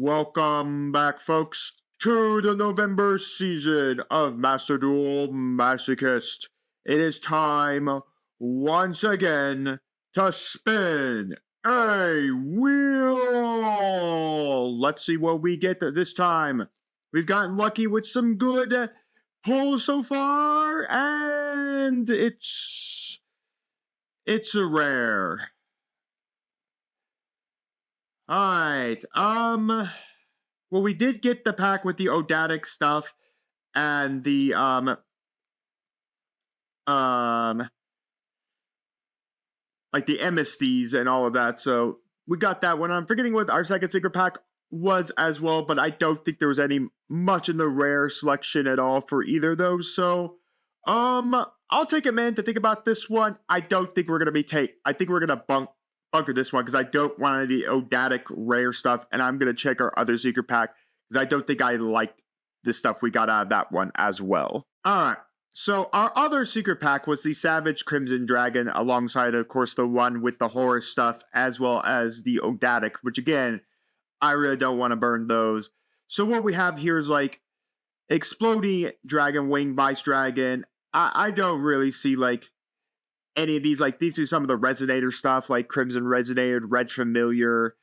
Welcome back, folks, to the November season of Master Duel Masochist. It is time, once again, to spin a wheel. Let's see what we get this time. We've gotten lucky with some good pulls so far, and it's a rare. Alright, well, we did get the pack with the Odatic stuff and the, like the MSDs and all of that, so we got that one. I'm forgetting what our second secret pack was as well, but I don't think there was any much in the rare selection at all for either of those, so, I'll take a minute to think about this one. I don't think we're gonna be I think we're gonna bunker this one because I don't want any of the Odatic rare stuff, and I'm going to check our other secret pack because I don't think I like the stuff we got out of that one as well. Alright, so our other secret pack was the Savage Crimson Dragon alongside, of course, the one with the horror stuff as well as the Odatic, which again, I really don't want to burn those. So what we have here is like Exploding Dragon, Wing Vice Dragon. I don't really see like any of these, like these are some of the Resonator stuff, like Crimson Resonator, Red Familiar.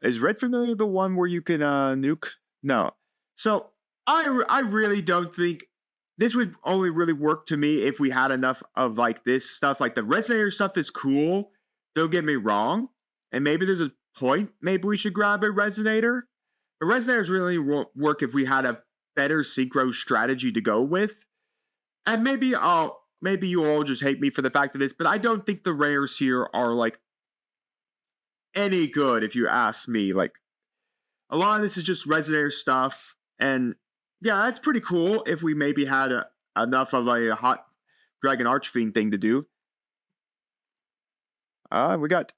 Is Red Familiar the one where you can nuke? No. So I really don't think this would only really work to me if we had enough of like this stuff. Like the Resonator stuff is cool, don't get me wrong, and maybe there's a point maybe we should grab a Resonator. But Resonators really won't work if we had a better synchro strategy to go with. And maybe you all just hate me for the fact of this, but I don't think the rares here are, like, any good, if you ask me. Like, a lot of this is just Resonator stuff, and, yeah, that's pretty cool if we maybe had enough of a hot Dragon Archfiend thing to do. We got,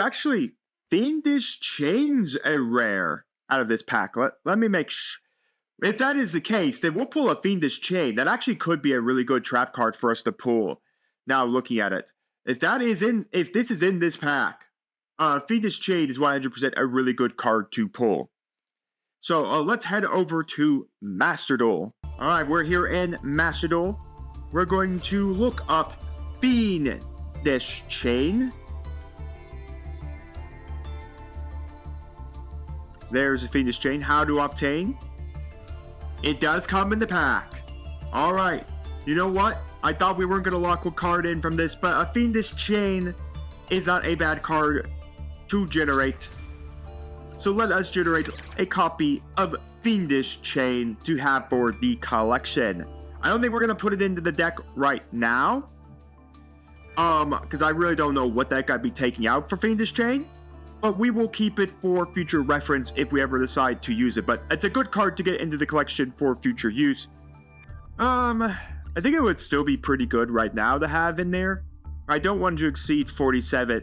actually, Fiendish Chain's a rare out of this pack. Let me make sure. If that is the case, then we'll pull a Fiendish Chain. That actually could be a really good trap card for us to pull. Now looking at it. If this is in this pack, Fiendish Chain is 100% a really good card to pull. So let's head over to Master Duel. Alright, we're here in Master Duel. We're going to look up Fiendish Chain. There's a Fiendish Chain. How to obtain? It does come in the pack. Alright, you know what? I thought we weren't going to lock a card in from this, but a Fiendish Chain is not a bad card to generate. So let us generate a copy of Fiendish Chain to have for the collection. I don't think we're going to put it into the deck right now. Because I really don't know what deck I'd be taking out for Fiendish Chain. But we will keep it for future reference if we ever decide to use it. But it's a good card to get into the collection for future use. I think it would still be pretty good right now to have in there. I don't want to exceed 47,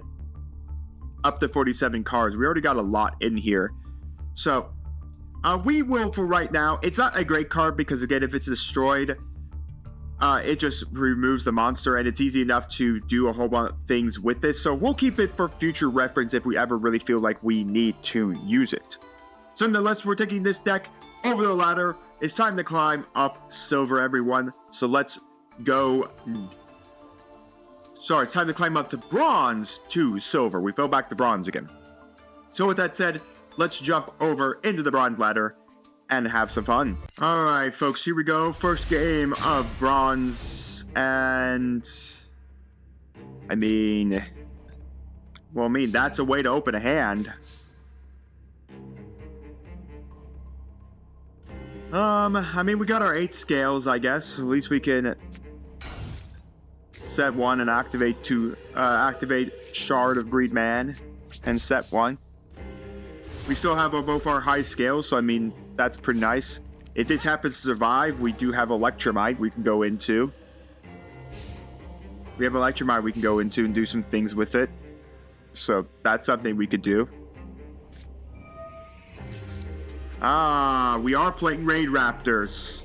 up to 47 cards. We already got a lot in here. So, we will for right now. It's not a great card because, again, if it's destroyed, it just removes the monster, and it's easy enough to do a whole bunch of things with this. So we'll keep it for future reference if we ever really feel like we need to use it. So nonetheless, we're taking this deck over the ladder. It's time to climb up silver, everyone. So let's go. Sorry, it's time to climb up to bronze to silver. We fell back to bronze again. So with that said, let's jump over into the bronze ladder and have some fun. Alright, folks, here we go. First game of bronze, and I mean, that's a way to open a hand. I mean, we got our 8 scales, I guess. At least we can set 1 and activate Shard of Greedman and set 1. We still have both our high scales, so I mean, that's pretty nice. If this happens to survive, we do have Electromite we can go into. We have Electromite we can go into and do some things with it. So that's something we could do. We are playing Raid Raptors.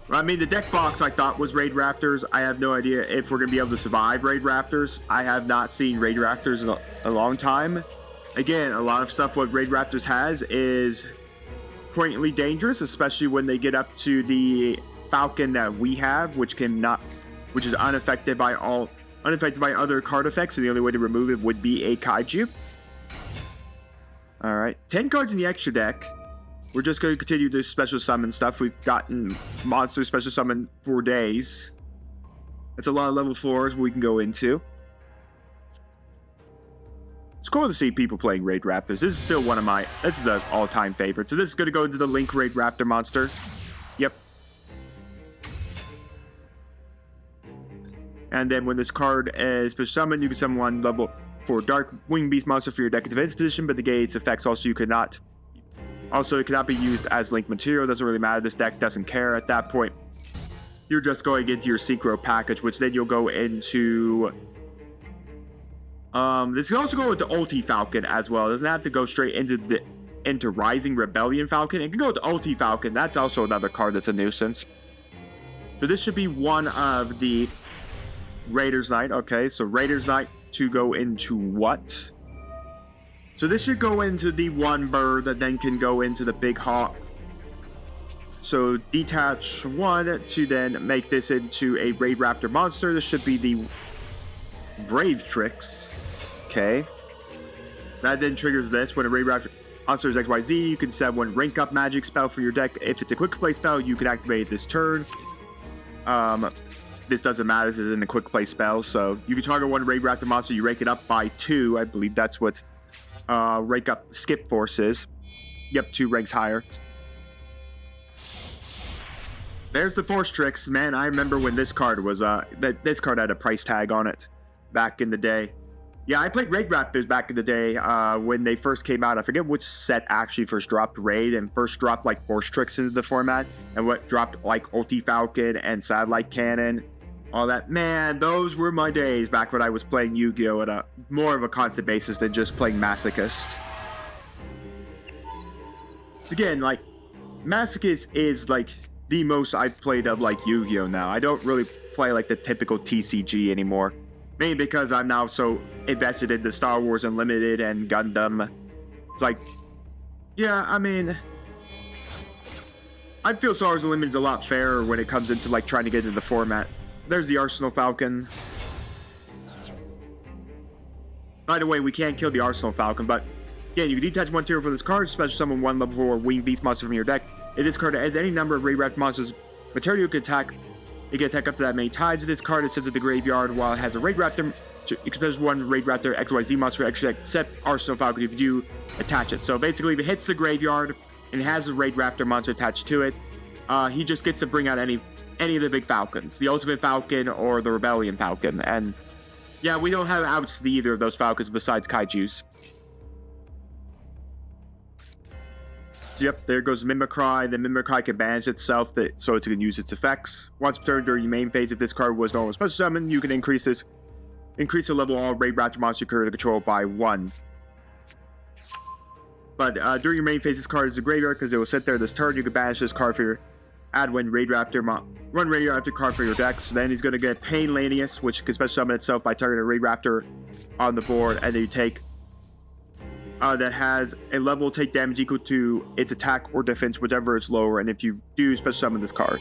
I mean, the deck box I thought was Raid Raptors. I have no idea if we're going to be able to survive Raid Raptors. I have not seen Raid Raptors in a long time. Again, a lot of stuff what Raid Raptors has is poignantly dangerous, especially when they get up to the Falcon that we have, which is unaffected by other card effects, and the only way to remove it would be a Kaiju. Alright, 10 cards in the extra deck. We're just going to continue this special summon stuff. We've gotten monster special summon for days. That's a lot of level 4s we can go into. It's cool to see people playing Raid Raptors. This is still this is an all-time favorite. So this is going to go into the Link Raid Raptor monster. Yep. And then when this card is special summoned, you can summon one level 4 Dark Wing Beast monster for your deck defense position, but negates effects also it cannot be used as Link material. Doesn't really matter. This deck doesn't care at that point. You're just going into your Synchro package, which then you'll go into... this can also go into Ulti Falcon as well. It doesn't have to go straight into Rising Rebellion Falcon. It can go to Ulti Falcon. That's also another card that's a nuisance. So this should be one of the Raiders Knight. Okay, so Raiders Knight to go into what? So this should go into the one bird that then can go into the big hawk. So detach one to then make this into a Raid Raptor monster. This should be the Brave Tricks. Okay. That then triggers this. When a Raid Raptor monster is XYZ, you can set one rank up magic spell for your deck. If it's a quick play spell, you can activate this turn. This doesn't matter. This isn't a quick play spell. So you can target one Raid Raptor monster. You rank it up by 2. I believe that's what rank up skip force is. Yep, 2 ranks higher. There's the Force Tricks. Man, I remember when this card was this card had a price tag on it back in the day. Yeah, I played Raid Raptors back in the day when they first came out. I forget which set actually first dropped Raid and first dropped like Force Tricks into the format, and what dropped like Ulti Falcon and Satellite Cannon, all that. Man, those were my days back when I was playing Yu-Gi-Oh! At a more of a constant basis than just playing Masochist. Again, like, Masochist is like the most I've played of like Yu-Gi-Oh! Now. I don't really play like the typical TCG anymore. Mainly because I'm now so invested into Star Wars Unlimited and Gundam. It's like, yeah, I mean, I feel Star Wars Unlimited is a lot fairer when it comes into like trying to get into the format. There's the Arsenal Falcon. By the way, we can't kill the Arsenal Falcon, but again, you can detach one tier for this card, special summon one level 4 Wing Beast monster from your deck. If this card has any number of Raid Raptor monsters material, you can attack. You can attack up to that many times. This card is sent to the graveyard while it has a Raid Raptor. You can special one Raid Raptor XYZ monster except Arsenal Falcon if you attach it. So basically, if it hits the graveyard and it has a Raid Raptor monster attached to it, he just gets to bring out any of the big Falcons, the Ultimate Falcon or the Rebellion Falcon. And yeah, we don't have outs to either of those Falcons besides Kaijus. So yep, there goes Mimicry. The Mimicry can banish itself so it can use its effects. Once per turn during your main phase, if this card was normal special summon, you can increase the level of all Raid Raptor monster you control by 1. But during your main phase, this card is a graveyard because it will sit there this turn. You can banish this card for your add one Raid Raptor card for your deck. So then he's going to get Pain Lanius, which can special summon itself by targeting a Raid Raptor on the board, and then you take that has a level take damage equal to its attack or defense, whichever is lower. And if you do special summon this card,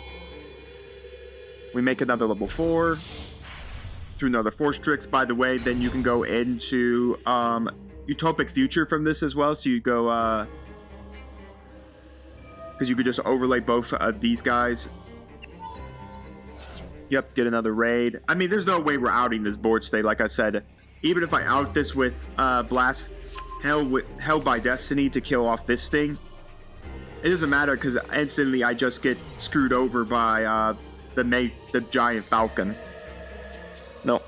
we make another level 4 to another Force Tricks. By the way, then you can go into Utopic Future from this as well. So you go because you could just overlay both of these guys. You have to get another raid. I mean, there's no way we're outing this board state. Like I said, even if I out this with Blast Hell by Destiny to kill off this thing, it doesn't matter because instantly I just get screwed over by the giant Falcon. No.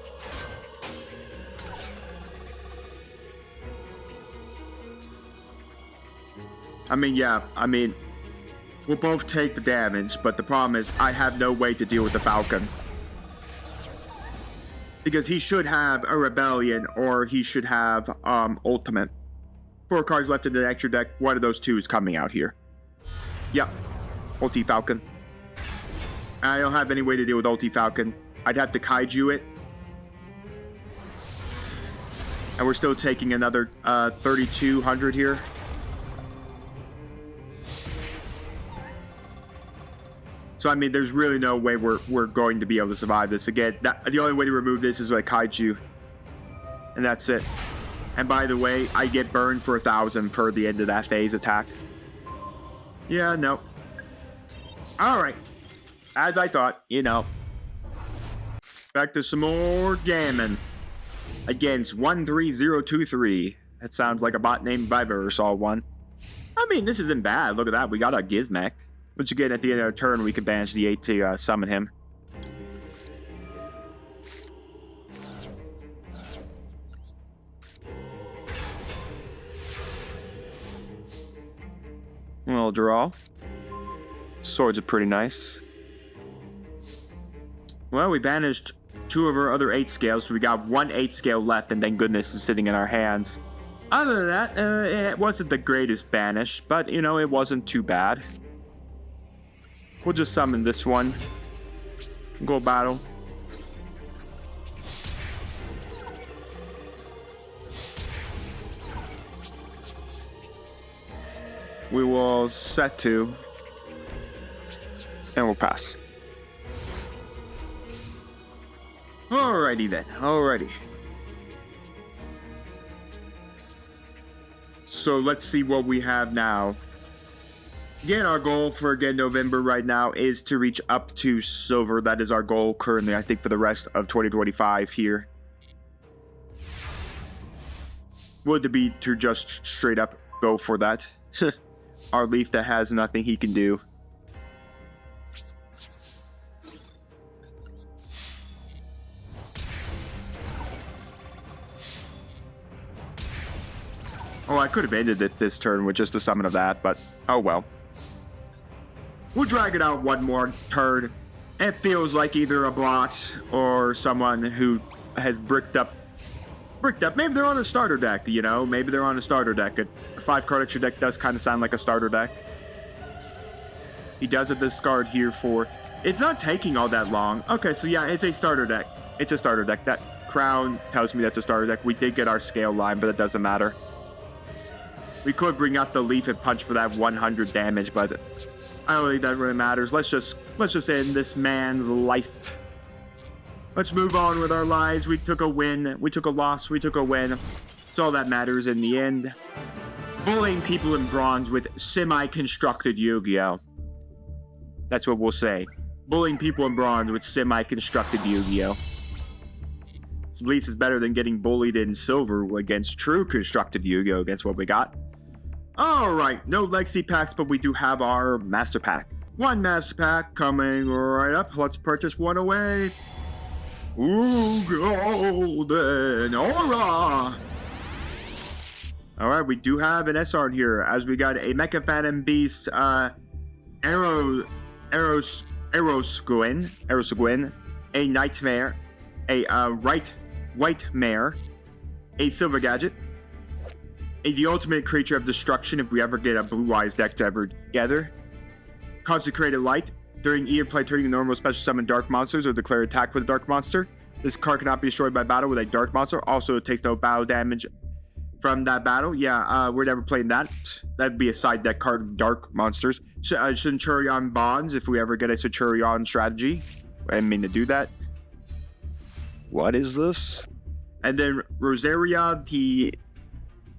I mean, yeah, we'll both take the damage, but the problem is I have no way to deal with the Falcon. Because he should have a Rebellion or he should have Ultimate. 4 cards left in the extra deck. One of those two is coming out here. Yep. Ulti Falcon. I don't have any way to deal with Ulti Falcon. I'd have to Kaiju it. And we're still taking another 3,200 here. So, I mean, there's really no way we're going to be able to survive this. Again, the only way to remove this is like kaiju. And that's it. And by the way, I get burned for 1,000 per the end of that phase attack. Yeah, no. Alright. As I thought, you know. Back to some more gammon. Against 13023. That sounds like a bot name if I've ever saw one. I mean, this isn't bad. Look at that. We got a Gizmek. Which again, at the end of our turn, we can banish the 8 to summon him. A little draw. Swords are pretty nice. Well, we banished 2 of our other 8 scales, so we got 1 8 scale left, and thank goodness is sitting in our hands. Other than that, it wasn't the greatest banish, but, you know, it wasn't too bad. We'll just summon this one. Go battle. We will set to. And we'll pass. Alrighty then. Alrighty. So let's see what we have now. Again, our goal for November right now is to reach up to silver. That is our goal currently, I think, for the rest of 2025 here. Would it be to just straight up go for that? Our Leaf that has nothing he can do. Oh, I could have ended it this turn with just a summon of that, but oh well. We'll drag it out one more turn. It feels like either a bot or someone who has bricked up. Maybe they're on a starter deck, you know? Maybe they're on a starter deck. A 5-card extra deck does kind of sound like a starter deck. He does have this card here for... It's not taking all that long. Okay, so yeah, it's a starter deck. It's a starter deck. That crown tells me that's a starter deck. We did get our scale line, but it doesn't matter. We could bring out the Leaf and punch for that 100 damage, but I don't think that really matters. Let's just end this man's life. Let's move on with our lives. We took a win. We took a loss. We took a win. It's all that matters in the end. Bullying people in bronze with semi-constructed YuGiOh. That's what we'll say. Bullying people in bronze with semi-constructed YuGiOh. At least it's better than getting bullied in silver against true constructed YuGiOh against what we got. Alright, no Legacy packs, but we do have our Master Pack. One Master Pack coming right up. Let's purchase one away. Ooh, golden aura! Alright, we do have an SR in here, as we got a Mecha Phantom Beast, Aerosguin, a Nightmare, a White Mare, a Silver Gadget, the ultimate creature of destruction if we ever get a Blue Eyes deck to ever together. Consecrated Light. During either play turn, you normal special summon dark monsters or declare attack with a dark monster. This card cannot be destroyed by battle with a dark monster. Also, it takes no battle damage from that battle. Yeah, we're never playing that. That'd be a side deck card of dark monsters. Centurion Bonds, if we ever get a Centurion strategy. I didn't mean to do that. What is this? And then Rosaria, the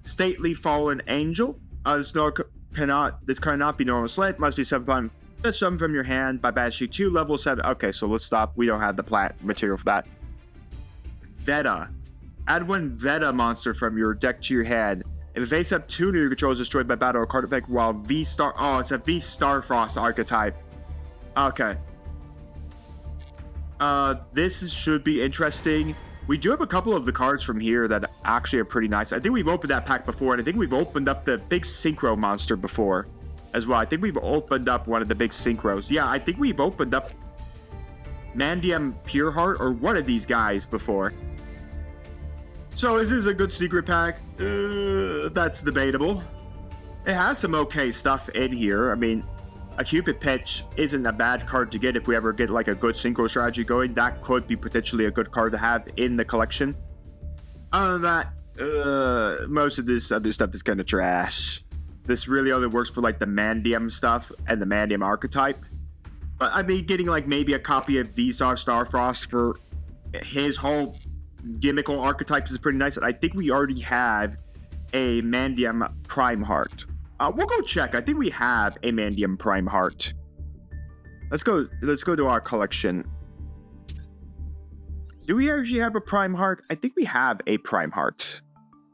Stately Fallen Angel. This cannot be normal slate. Must be summon from your hand by banishing 2 level 7. Okay, so let's stop. We don't have the plant material for that. Veta. Add 1 Veta monster from your deck to your hand. If it face up 2 new controls destroyed by battle or card effect while V-Star... Oh, it's a V-Starfrost archetype. Okay. This should be interesting. We do have a couple of the cards from here that actually are pretty nice. I think we've opened that pack before, and I think we've opened up the big Synchro monster before as well. I think we've opened up one of the big Synchros. Yeah, I think we've opened up Mandium Pureheart or one of these guys before. So is this a good secret pack? That's debatable. It has some okay stuff in here. I mean, a Cupid Pitch isn't a bad card to get if we ever get like a good synchro strategy going. That could be potentially a good card to have in the collection. Other than that, Most of this other stuff is kind of trash. This really only works for like the Mandium stuff and the Mandium archetype. But I mean, getting like maybe a copy of Visar Starfrost for his whole gimmickal archetypes is pretty nice. And I think we already have a Mandium Prime Heart. We'll go check. I think we have a Mandium Prime Heart. Let's go to our collection. Do we actually have a Prime Heart? I think we have a Prime Heart.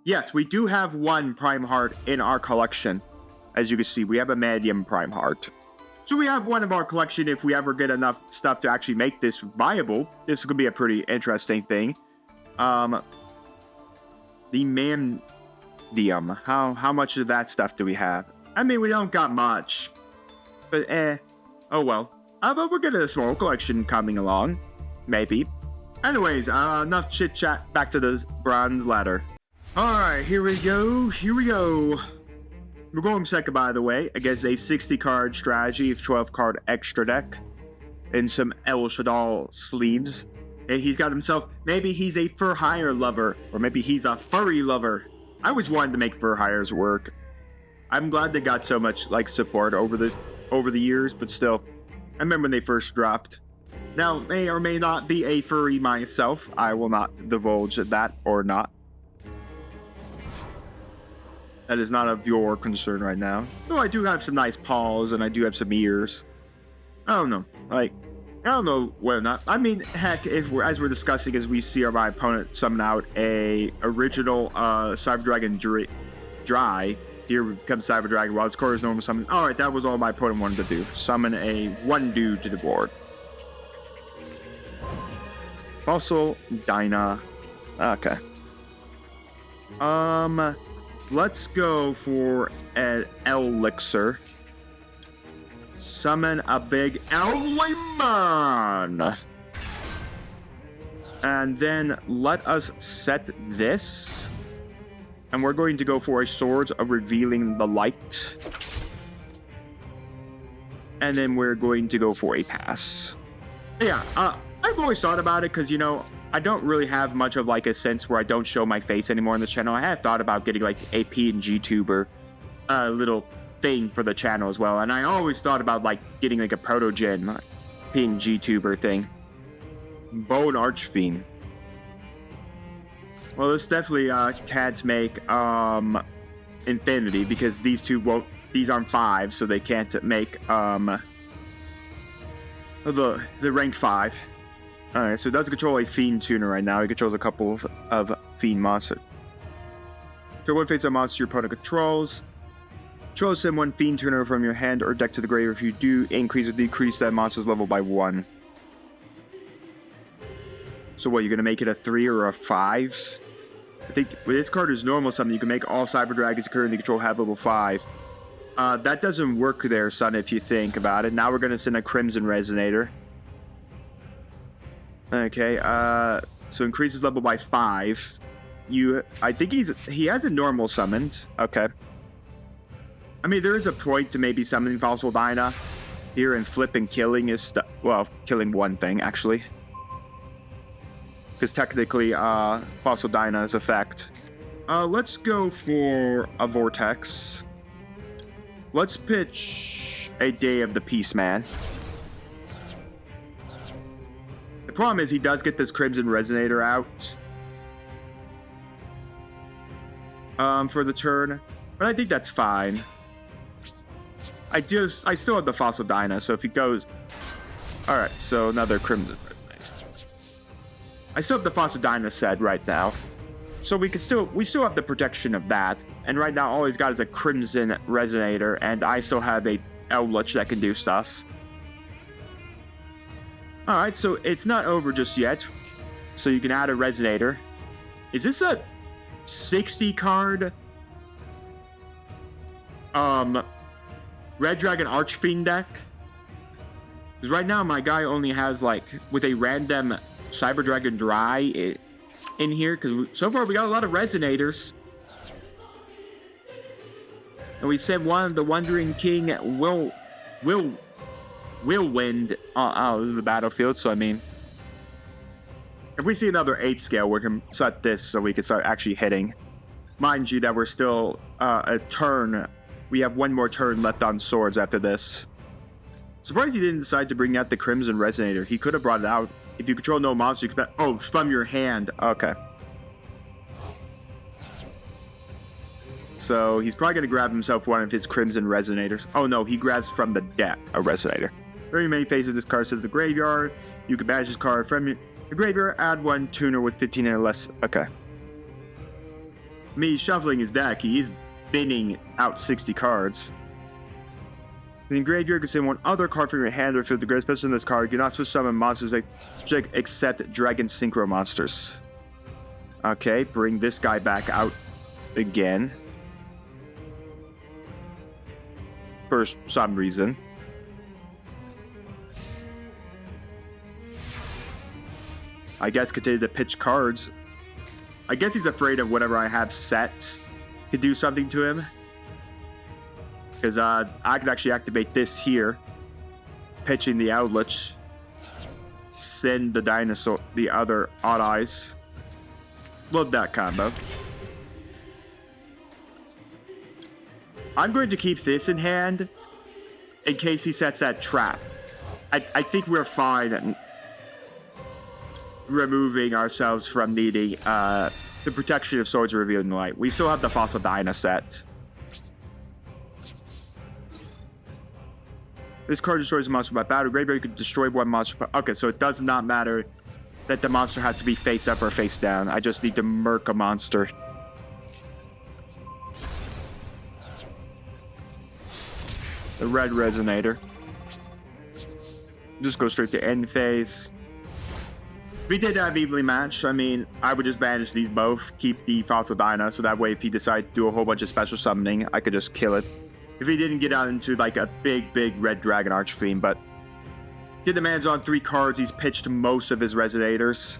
Yes, we do have one Prime Heart in our collection. As you can see, we have a Mandium Prime Heart. So we have one of our collection if we ever get enough stuff to actually make this viable. This could be a pretty interesting thing. The Mandium. How much of that stuff do we have? I mean, we don't got much. But oh well. But we're getting a small collection coming along. Maybe. Anyways, enough chit chat. Back to the bronze ladder. Alright, here we go. We're going second, by the way, against a 60-card strategy of 12-card extra deck. And some El Shaddai sleeves. And he's got himself, maybe he's a fur hire lover. Or maybe he's a furry lover. I always wanted to make fur hires work. I'm glad they got so much like support over the years, but still. I remember when they first dropped. Now, may or may not be a furry myself. I will not divulge that or not. That is not of your concern right now. Though I do have some nice paws and I do have some ears. I don't know. Like, I don't know whether or not. I mean, heck, as we're discussing, as we see my opponent summon out a original Cyber Dragon Dry. Here comes Cyber Dragon. While its core is normal summon. Alright, that was all my opponent wanted to do. Summon a one dude to the board. Fossil Dyna. Okay. Let's go for an Elixir. Summon a big Ellimon. And then let us set this. And we're going to go for a Swords of Revealing the Light. And then we're going to go for a pass. Yeah, I've always thought about it because, you know, I don't really have much of like a sense where I don't show my face anymore on the channel. I have thought about getting like a PNG tuber little thing for the channel as well. And I always thought about like getting like a proto-gen PNG tuber thing. Bone Archfiend. Well, this definitely can't make Infinity because these two won't. These aren't 5, so they can't make the rank 5. Alright, so it does control a Fiend Tuner right now. He controls a couple of Fiend monsters. So one face a monster your opponent controls. Send one Fiend Tuner from your hand or deck to the grave. If you do, increase or decrease that monster's level by 1. So what, you're going to make it a 3 or a 5? I think with this card is normal summon, you can make all Cyber Dragons you currently control have level 5. That doesn't work there, son, if you think about it. Now we're going to send a Crimson Resonator. Okay, so increases level by 5. I think he has a normal summoned. Okay. I mean, there is a point to maybe summoning Fossil Dyna here and flipping killing his stuff. Well, killing one thing, actually. Because technically, Fossil Dyna's effect. Let's go for a Vortex. Let's pitch a Day of the Peace Man. The problem is he does get this Crimson Resonator out for the turn, but I think that's fine. I still have the Fossil Dyna, so if he goes... Alright, so another Crimson Resonator. I still have the Fossil Dyna set right now. So we still have the protection of that. And right now all he's got is a Crimson Resonator, and I still have a Eldritch that can do stuff. Alright, so it's not over just yet. So you can add a Resonator. Is this a 60 card Red Dragon Archfiend deck? Because right now my guy only has like with a random Cyber Dragon Dry in here, because so far we got a lot of Resonators. And we sent one of the Wandering King Whirlwind out of the battlefield, so I mean, if we see another 8 scale, we can set this so we can start actually hitting. Mind you that we're still a turn. We have one more turn left on swords after this. Surprised he didn't decide to bring out the Crimson Resonator. He could have brought it out. If you control no monster, you can... Oh, from your hand. Okay. So he's probably going to grab himself one of his Crimson Resonators. Oh no, he grabs from the deck a Resonator. Very many phases of this card says the graveyard. You can banish this card from your graveyard, add one tuner with 15 or less. Okay. Me shuffling his deck, he's binning out 60 cards. In graveyard, you can send one other card from your hand or field the grave. Special in this card, you're not supposed to summon monsters except Dragon Synchro monsters. Okay, bring this guy back out again. For some reason. I guess continue to pitch cards. I guess he's afraid of whatever I have set could do something to him. Because I could actually activate this here. Pitching the Outlet. Send the dinosaur, the other Odd Eyes. Love that combo. I'm going to keep this in hand in case he sets that trap. I think we're fine removing ourselves from needing the protection of Swords Revealed in Light. We still have the Fossil Dyna set. This card destroys a monster by battle. Graveyard, you can destroy one monster. Okay, so it does not matter that the monster has to be face up or face down. I just need to murk a monster. The red Resonator. Just go straight to end phase. If we did have evenly matched, I mean, I would just banish these both, keep the Fossil Dyna, so that way if he decides to do a whole bunch of special summoning, I could just kill it. If he didn't get out into like a big red dragon Archfiend, but get the man's on 3 cards, he's pitched most of his Resonators.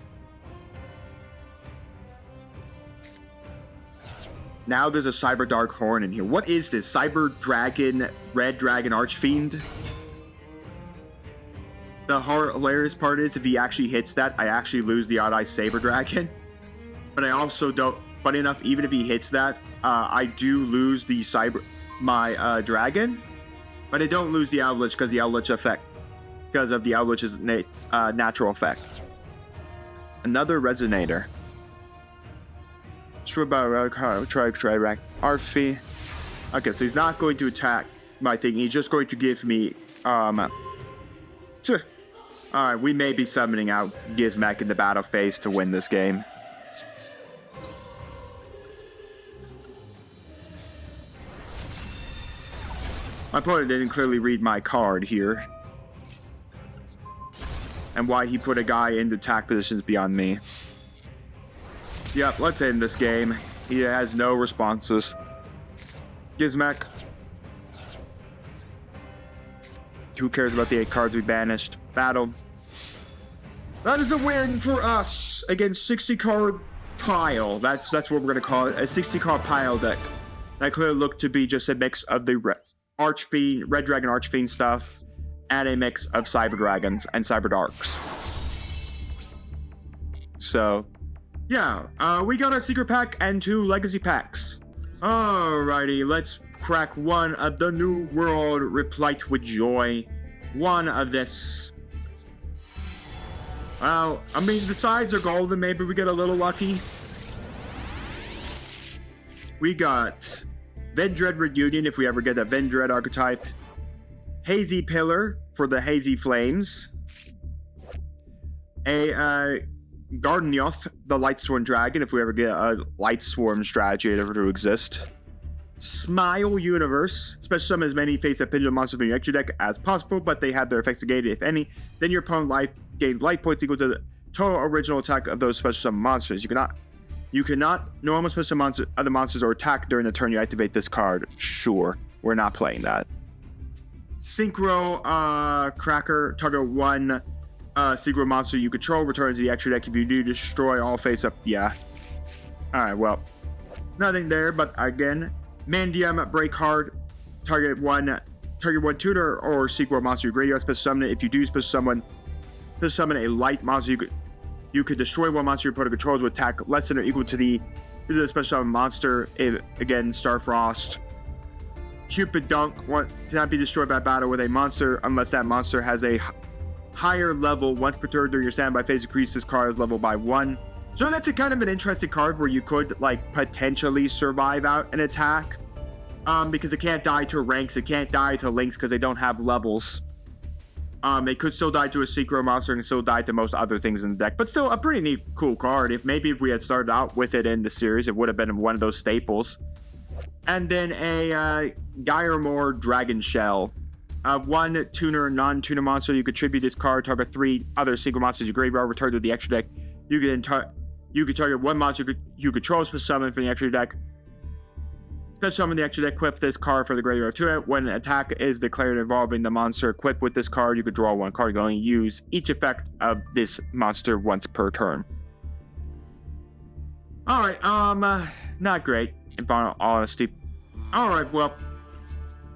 Now there's a Cyber Dark Horn in here. What is this? Cyber Dragon, Red Dragon Archfiend? The hilarious part is if he actually hits that, I actually lose the Odd Eye Saber Dragon. But I also don't, funny enough, even if he hits that, I do lose the my dragon. But I don't lose the Outlet because the Outlet effect, because of the Outlet's natural effect. Another Resonator. Try rack Arfie. Okay, so he's not going to attack my thing. He's just going to give me Alright, we may be summoning out Gizmek in the battle phase to win this game. My opponent didn't clearly read my card here. And why he put a guy into attack positions beyond me. Yep, let's end this game. He has no responses. Gizmek. Who cares about the 8 cards we banished? Battle. That is a win for us against 60 card pile. That's what we're gonna call it. A 60 card pile deck. That clearly looked to be just a mix of the Archfiend, Red Dragon Archfiend stuff, and a mix of Cyber Dragons and Cyber Darks. So, yeah, we got our secret pack and 2 legacy packs. Alrighty, let's crack one of the New World Replete with Joy. One of this. Well, I mean, the sides are golden. Maybe we get a little lucky. We got Vendread Reunion, if we ever get a Vendread archetype. Hazy Pillar for the Hazy Flames. A Gardenyoth, the Lightsworn Dragon, if we ever get a Lightsworn strategy ever to exist. Smile Universe, special summon as many face of pendulum monsters from your extra deck as possible, but they have their effects negated if any. Then your opponent gains life points equal to the total original attack of those special summon monsters. You cannot normal special summon other monsters or attack during the turn you activate this card. Sure, we're not playing that. Synchro Cracker, target 1 Synchro monster you control, returns to the extra deck. If you do, destroy all face up. Yeah. Alright, well, nothing there, but again, Mandium Break Hard, target one tutor or Synchro monster you graveyard special summon it. If you do special summon a light monster, you could destroy one monster your opponent controls with attack less than or equal to the This is a special monster. Again, Starfrost. Cupid Dunk cannot be destroyed by battle with a monster unless that monster has a higher level. Once per turn during your standby phase, increase this card's level by 1. So that's a kind of an interesting card where you could like potentially survive out an attack. Because it can't die to ranks, it can't die to links because they don't have levels. It could still die to a synchro monster and still die to most other things in the deck, but still a pretty neat, cool card. If we had started out with it in the series, it would have been one of those staples. And then a Gyarmore Dragon Shell. 1 tuner, non-tuner monster. You contribute this card, target 3 other single monsters in your graveyard, return to the extra deck. You can target 1 monster you control, special summon from the extra deck. Special summon the extra deck, equip this card for the graveyard to it. When an attack is declared involving the monster equipped with this card, you could draw 1 card. You can only use each effect of this monster once per turn. Alright, not great, in all honesty. Alright, well,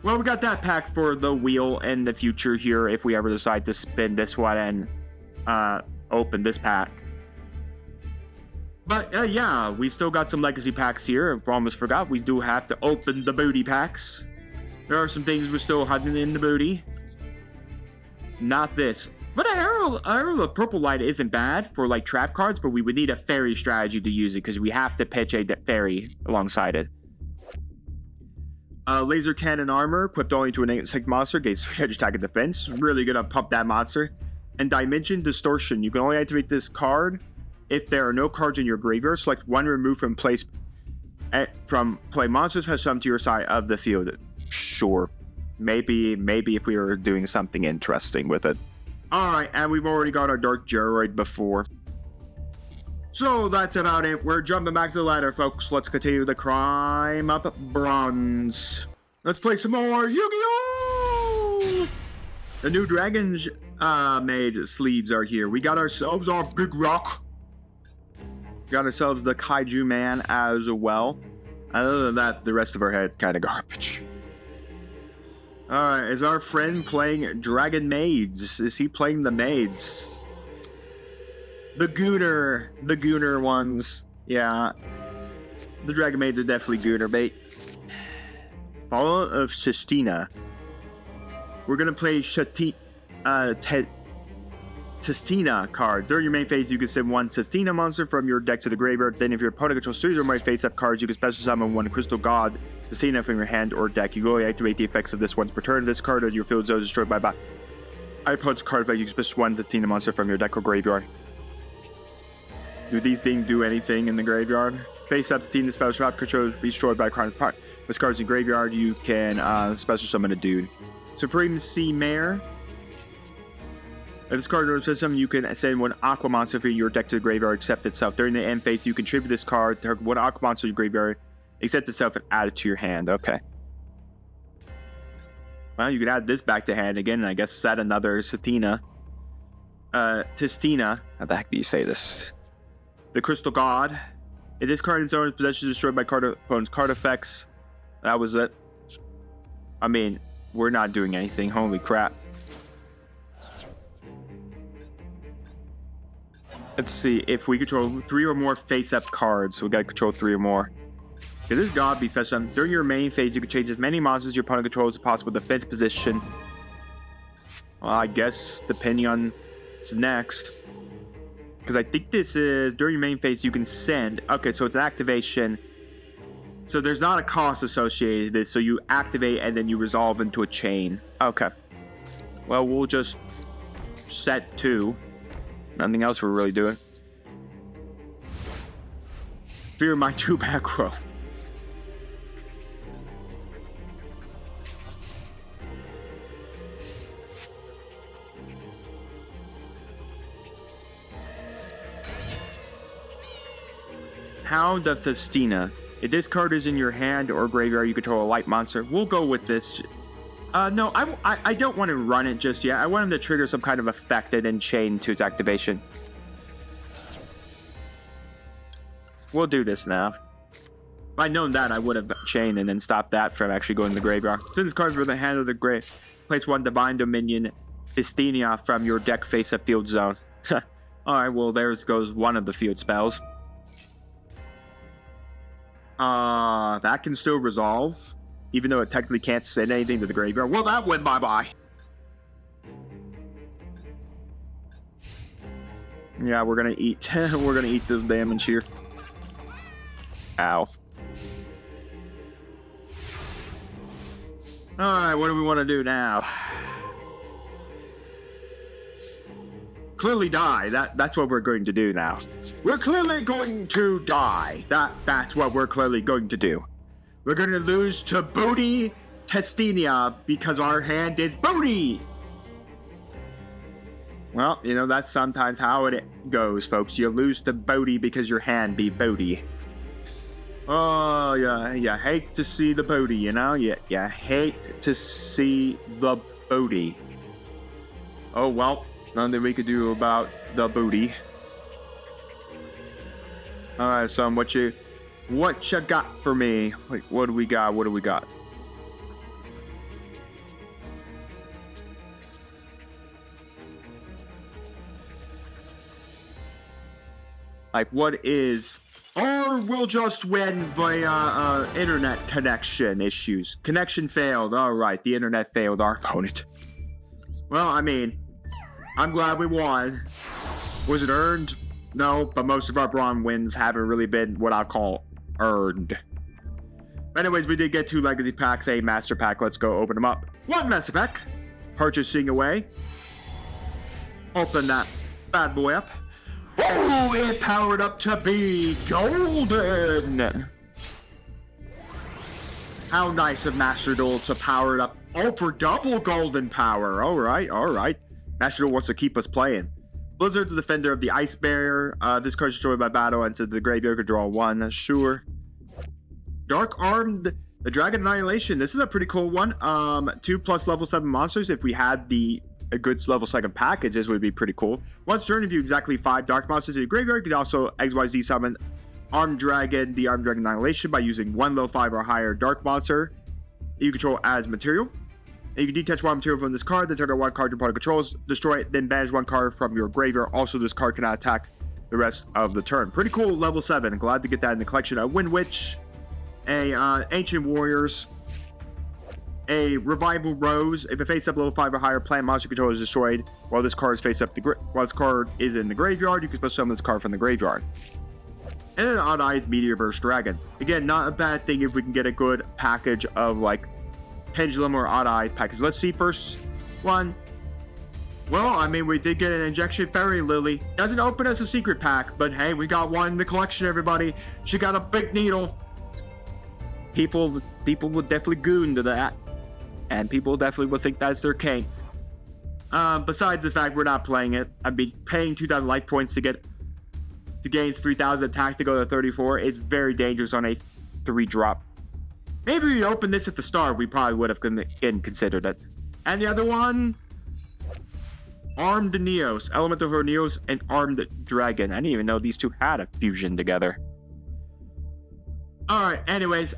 we got that pack for the wheel in the future here if we ever decide to spin this one and open this pack. But yeah, we still got some legacy packs here. I almost forgot, we do have to open the booty packs. There are some things we're still hiding in the booty. Not this. But Arrow of Purple Light isn't bad for like trap cards, but we would need a fairy strategy to use it because we have to pitch a fairy alongside it. Laser Cannon Armor, equipped only to an insect monster, gains 3 edge attack and defense. Really gonna pump that monster. And Dimension Distortion, you can only activate this card if there are no cards in your graveyard. Select 1 removed from play monsters has some to your side of the field. Sure. Maybe if we were doing something interesting with it. Alright, and we've already got our Dark Geroid before. So that's about it. We're jumping back to the ladder, folks. Let's continue the climb up bronze. Let's play some more YuGiOh! The new Dragons made sleeves are here. We got ourselves our Big Rock. Got ourselves the Kaiju Man as well. Other than that, the rest of our head's kind of garbage. Alright, is our friend playing Dragon Maids? Is he playing the maids? The Gooner ones. Yeah. The Dragon Maids are definitely Gooner bait. Follow of Sistina. We're gonna play Sistina card. During your main phase, you can send 1 Sistina monster from your deck to the graveyard. Then if your opponent controls 3 or more face-up cards, you can special summon 1 Crystal God Sistina from your hand or deck. You can only activate the effects of this once per turn. This card on your field zone is destroyed by opponent's card effect. You can special 1 Sistina monster from your deck or graveyard. Do these things do anything in the graveyard? Face-up Sistina special trap control be destroyed by crime. With cards in graveyard, you can special summon a dude. Supreme Sea Mare. If this card is system, you can send 1 Aqua monster from your deck to the graveyard, except itself. During the end phase, you contribute this card to 1 Aqua monster to your graveyard, except itself, and add it to your hand. Okay. Well, you can add this back to hand again, and I guess set another Sistina. Tistina. How the heck do you say this? The Crystal God. If this card in its own possession is destroyed by opponent's card effects, that was it. I mean, we're not doing anything. Holy crap. Let's see, if we control 3 or more face-up cards, so we gotta control 3 or more. If this God be special, during your main phase, you can change as many monsters your opponent controls as possible defense position. Well, I guess, depending on what's next. Because I think this is, during your main phase, you can send, okay, so it's an activation. So there's not a cost associated with this, so you activate and then you resolve into a chain. Okay. Well, we'll just set 2. Nothing else we're really doing. Fear my 2 back row. Hound of Tistina. If this card is in your hand or graveyard, you control a light monster. We'll go with this. No, I don't want to run it just yet. I want him to trigger some kind of effect and then chain to its activation. We'll do this now. If I'd known that, I would have chained and then stopped that from actually going to the graveyard. Send this card from the hand of the grave. Place 1 Divine Dominion Fistinia from your deck face-up field zone. Alright, well, there goes one of the field spells. That can still resolve, even though it technically can't send anything to the graveyard. Well, that went bye-bye. Yeah, we're gonna eat. We're gonna eat this damage here. Ow. Alright, what do we want to do now? Clearly die. That's what we're going to do now. We're clearly going to die. That's what we're clearly going to do. We're going to lose to Booty Testinia because our hand is booty. Well, you know, that's sometimes how it goes, folks. You lose to Booty because your hand be booty. Oh, yeah, you hate to see the booty, you know? You hate to see the booty. Oh, well, nothing we could do about the booty. Alright, son, what you got for me? Like, what do we got? What do we got? Like, what is... Or we'll just win via internet connection issues. Connection failed. Alright, the internet failed our opponent. Well, I mean, I'm glad we won. Was it earned? No, but most of our Brawn wins haven't really been what I call earned. Anyways, we did get 2 Legacy Packs, a Master Pack. Let's go open them up. 1 Master Pack. Purchasing away. Open that bad boy up. Oh, it powered up to be golden. How nice of Master Duel to power it up. Oh, for double golden power. All right. Master Duel wants to keep us playing. Blizzard, the defender of the ice barrier. This card is destroyed by battle and to the graveyard could draw 1. Sure. Dark Armed, the Dragon Annihilation. This is a pretty cool one. 2+ level 7 monsters. If we had a good level 2nd package, this would be pretty cool. Once turn, if you exactly 5 dark monsters in your graveyard, you can also XYZ summon Armed Dragon, the Armed Dragon Annihilation by using 1 level 5 or higher dark monster you control as material. And you can detach 1 material from this card, then turn 1 card your opponent controls, destroy it, then banish 1 card from your graveyard. Also, this card cannot attack the rest of the turn. Pretty cool level 7. Glad to get that in the collection. A Wind Witch, a Ancient Warriors, a Revival Rose. If it face up level 5 or higher, plant monster control is destroyed while this card is face up while this card is in the graveyard. You can special summon this card from the graveyard. And an Odd Eyes Meteor Burst Dragon. Again, not a bad thing if we can get a good package of like Pendulum or Odd Eyes package. Let's see first one. Well, I mean, we did get an Injection Fairy Lily. Doesn't open as a secret pack, but hey, we got one in the collection, everybody. She got a big needle. People will definitely goon to that. And people definitely will think that's their king. Besides the fact we're not playing it, I'd be paying 2,000 life points to gain 3,000 attack to go to 34. It's very dangerous on a 3-drop. Maybe we opened this at the start, we probably would have considered it. And the other one, Armed Neos, Elemental Hero Neos, and Armed Dragon. I didn't even know these two had a fusion together. All right. Anyways,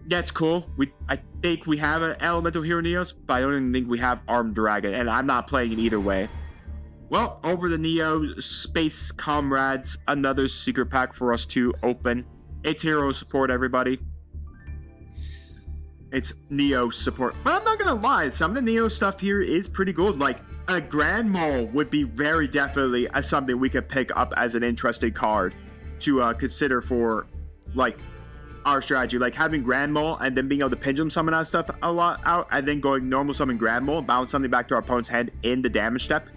that's cool. I think we have an Elemental Hero Neos, but I don't even think we have Armed Dragon, and I'm not playing it either way. Well, over the Neo Space Comrades, another secret pack for us to open. It's hero support, everybody. It's Neo support. But I'm not gonna lie, some of the Neo stuff here is pretty good. Like, a Grand Mole would be very definitely something we could pick up as an interesting card to consider for, like, our strategy. Like, having Grand Mole and then being able to Pendulum summon that stuff a lot out, and then going normal summon Grand Mole and bounce something back to our opponent's hand in the damage step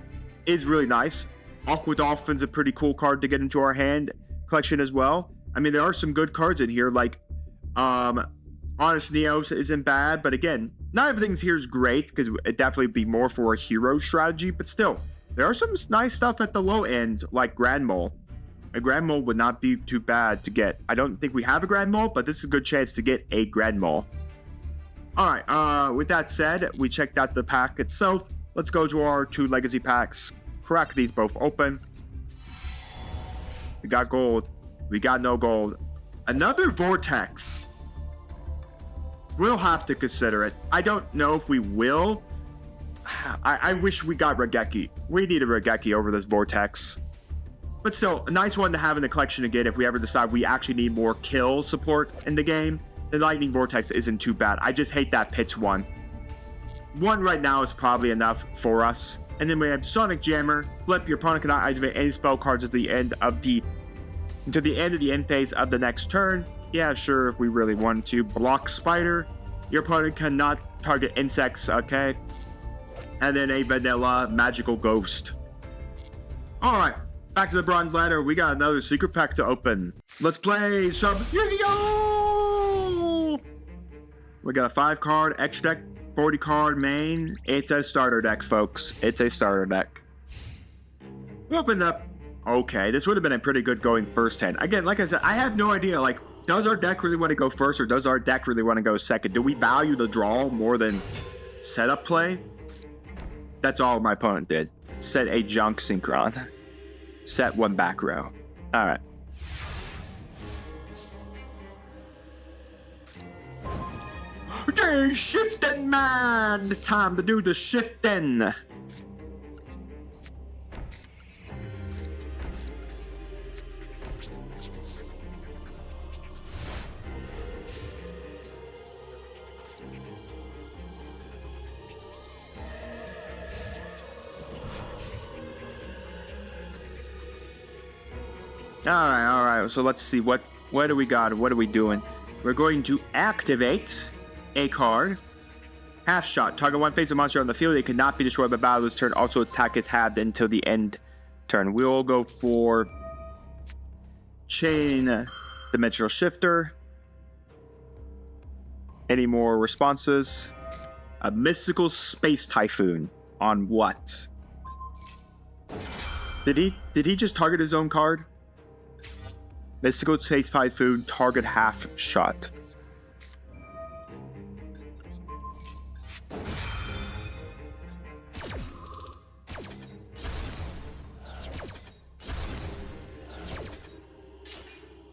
is really nice. Aqua Dolphin's a pretty cool card to get into our hand collection as well. I mean, there are some good cards in here, like, Honest Neos isn't bad, but again, not everything here is great because it definitely be more for a hero strategy, but still, there are some nice stuff at the low end, like Grand Mole. A Grand Mole would not be too bad to get. I don't think we have a Grand Mole, but this is a good chance to get a Grand Mole. Alright, with that said, we checked out the pack itself. Let's go to our 2 legacy packs. Crack these both open. We got gold. We got no gold. Another Vortex. We'll have to consider it. I don't know if we will. I wish we got Regeki. We need a Regeki over this Vortex. But still, a nice one to have in the collection again if we ever decide we actually need more kill support in the game. The Lightning Vortex isn't too bad. I just hate that pitch one. One right now is probably enough for us. And then we have Sonic Jammer. Flip, your opponent cannot activate any spell cards at the end of the until the end of the end phase of the next turn. Yeah, sure, if we really want to. Block Spider. Your opponent cannot target insects, okay. And then a vanilla Magical Ghost. Alright, back to the bronze ladder. We got another secret pack to open. Let's play some YuGiOh! We got a 5-card extra deck, 40-card main. It's a starter deck, folks. It's a starter deck. We opened up. Okay, this would have been a pretty good going first hand. Again, like I said, I have no idea, like, does our deck really want to go first or does our deck really want to go second? Do we value the draw more than setup play? That's all my opponent did. Set a junk synchron. Set 1 back row. Alright. Okay, shifting, man! It's time to do the shifting. Alright, so let's see, what do we got? What are we doing? We're going to activate a card. Half shot. Target one face of monster on the field. It cannot be destroyed by battle this turn. Also attack is halved until the end turn. We'll go for Chain Dimensional Shifter. Any more responses? A Mystical Space Typhoon. On what? Did he just target his own card? Mystical Space Typhoon, target half shot.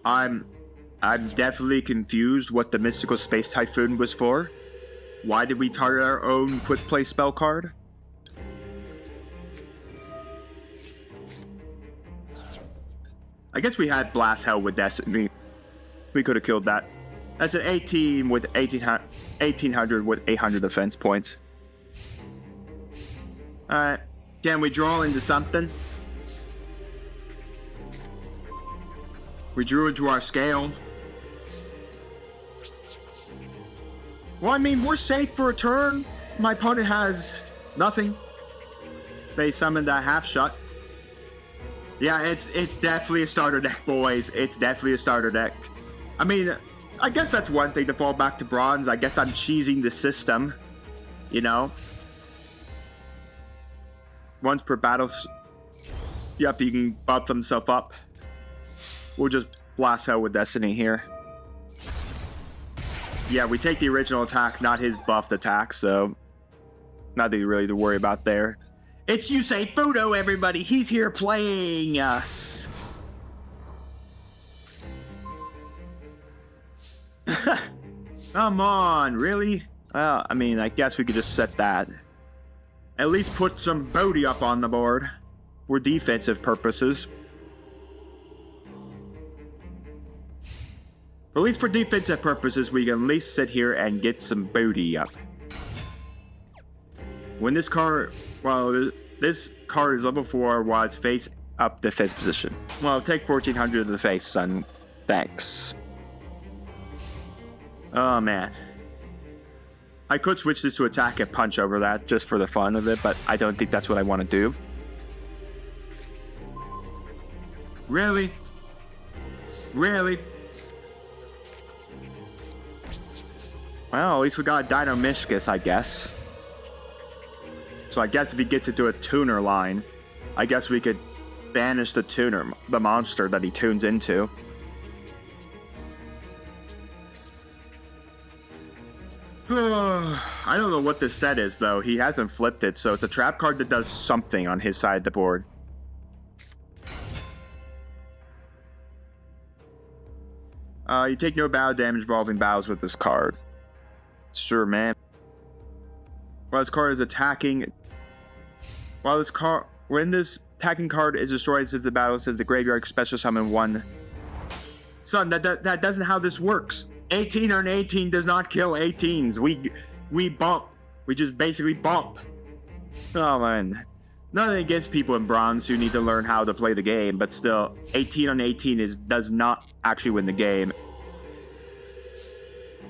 I'm definitely confused what the Mystical Space Typhoon was for. Why did we target our own quick play spell card? I guess we had Blast Hell with Destiny. We could have killed that. That's an 18 with 1800 with 800 defense points. Alright. Can we draw into something? We drew into our scale. Well, I mean, we're safe for a turn. My opponent has nothing. They summoned that half shot. Yeah, it's definitely a starter deck, boys. It's definitely a starter deck. I mean, I guess that's one thing to fall back to bronze. I guess I'm cheesing the system, you know? Once per battle. Yep, he can buff himself up. We'll just blast hell with Destiny here. Yeah, we take the original attack, not his buffed attack, so nothing really to worry about there. It's Yusei Fudo, everybody. He's here playing us. Come on, really? Well, I mean, I guess we could just set that. At least put some booty up on the board for defensive purposes. At least for defensive purposes, we can at least sit here and get some booty up. When this card, well, this card is level 4 while it's face up defense position. Well, take 1400 to the face, son. Thanks. Oh, man. I could switch this to attack and punch over that just for the fun of it, but I don't think that's what I want to do. Really? Really? Well, at least we got a Dino Mishkus, I guess. So I guess if he gets into a tuner line, I guess we could banish the tuner, the monster that he tunes into. I don't know what this set is, though. He hasn't flipped it, so it's a trap card that does something on his side of the board. You take no battle damage involving battles with this card. Sure, man. While this card is attacking... when this attacking card is destroyed since the battle says the graveyard special summon 1. Son, that doesn't how this works. 18 on 18 does not kill 18s. We bump. We just basically bump. Oh man. Nothing against people in bronze who need to learn how to play the game, but still, 18 on 18 does not actually win the game.